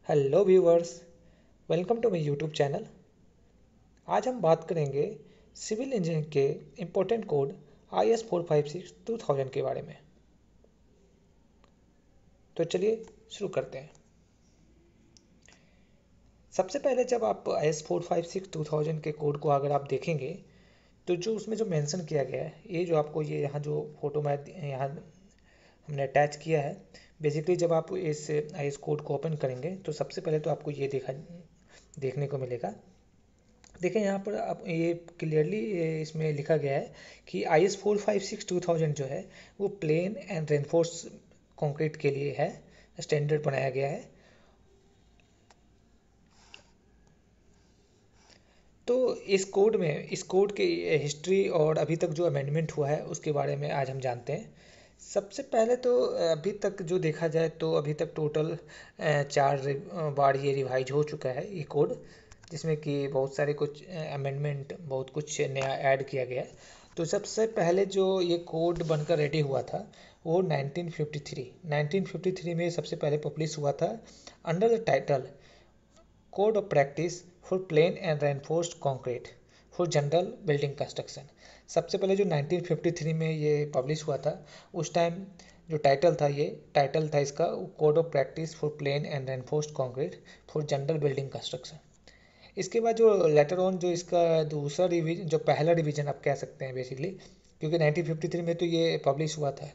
Hello viewers, welcome to my YouTube channel. आज हम बात करेंगे सिविल इंजीनियरिंग के इम्पोर्टेंट कोड IS 456 2000 के बारे में। तो चलिए शुरू करते हैं। सबसे पहले जब आप IS 456 2000 के कोड को अगर आप देखेंगे तो जो उसमें जो मेंशन किया गया है, ये जो आपको ये यहाँ जो फोटो में यहाँ हमने अटैच किया है, बेसिकली जब आप इस IS कोड को ओपन करेंगे तो सबसे पहले तो आपको ये देखने को मिलेगा। देखें यहाँ पर आप ये क्लियरली इसमें लिखा गया है कि IS 456 2000 जो है वो प्लेन एंड रेनफोर्स कंक्रीट के लिए है, स्टैंडर्ड बनाया गया है। तो इस कोड के हिस्ट्री और अभी तक जो अमेंडमेंट हुआ है उसके बारे में आज हम जानते हैं। सबसे पहले तो अभी तक जो देखा जाए तो अभी तक टोटल 4 बार ये रिवाइज हो चुका है ये कोड, जिसमें कि बहुत सारे कुछ अमेंडमेंट, बहुत कुछ नया ऐड किया गया है। तो सबसे पहले जो ये कोड बनकर रेडी हुआ था वो 1953 में सबसे पहले पब्लिश हुआ था under the title code of practice for plain and reinforced concrete for general building construction. सबसे पहले जो 1953 में ये पब्लिश हुआ था, उस टाइम जो टाइटल था इसका code of practice for plain and reinforced concrete for general building construction. इसके बाद जो लेटर ऑन जो इसका दूसरा रिवीजन, जो पहला रिवीजन आप कह सकते हैं बेसिकली, क्योंकि 1953 में तो ये पब्लिश हुआ था,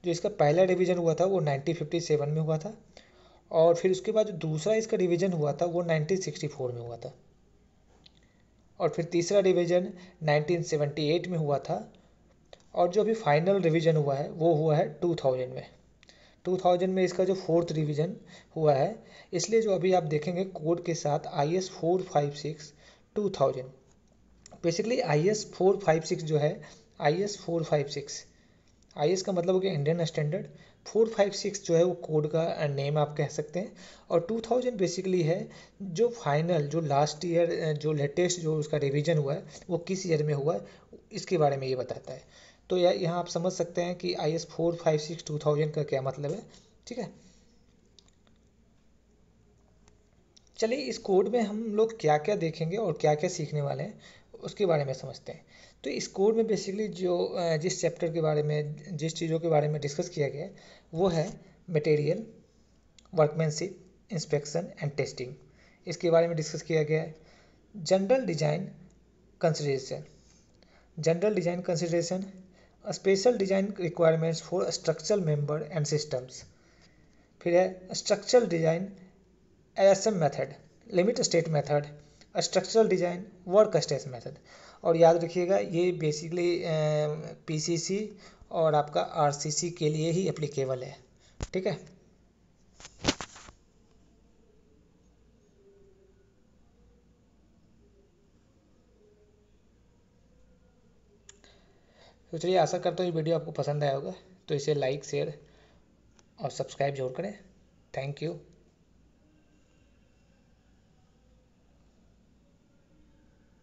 जो इसका पहला रिवीजन हुआ था वो 1957 में हुआ था। और फिर उसके बाद जो दूसरा इसका रिवीजन हुआ था वो 1964 में हुआ था। और फिर तीसरा रिवीजन 1978 में हुआ था। और जो अभी फाइनल रिवीजन हुआ है वो हुआ है 2000 में। 2000 में इसका जो फोर्थ रिवीजन हुआ है। इसलिए जो अभी आप देखेंगे कोड के साथ IS 456 2000, बेसिकली IS 456 जो है, IS 456, IS का मतलब हो गया इंडियन स्टैंडर्ड, 456 जो है वो कोड का नेम आप कह सकते हैं। और 2000 बेसिकली है जो फाइनल, जो लास्ट ईयर, जो लेटेस्ट जो उसका रिवीजन हुआ है वो किस ईयर में हुआ है, इसके बारे में ये बताता है। तो यहाँ आप समझ सकते हैं कि IS 456 2000 का क्या मतलब है। ठीक है, चलिए इस कोड में हम लोग क्या क्या देखेंगे और क्या क्या सीखने वाले हैं उसके बारे में समझते हैं। तो इस कोड में बेसिकली जो जिस चैप्टर के बारे में, जिस चीज़ों के बारे में डिस्कस किया गया है वो है material, workmanship, inspection and testing. इसके बारे में डिस्कस किया गया है। General design consideration, general design consideration, special design requirements for structural member and systems. फिर है structural design, ASM method, limit state method, structural design, work state method. और याद रखिएगा ये बेसिकली PCC और आपका RCC के लिए ही एप्लीकेबल है। ठीक है, तो चलिए आशा करता हूँ ये वीडियो आपको पसंद आया होगा। तो इसे लाइक, शेयर और सब्सक्राइब जरूर करें। Thank you.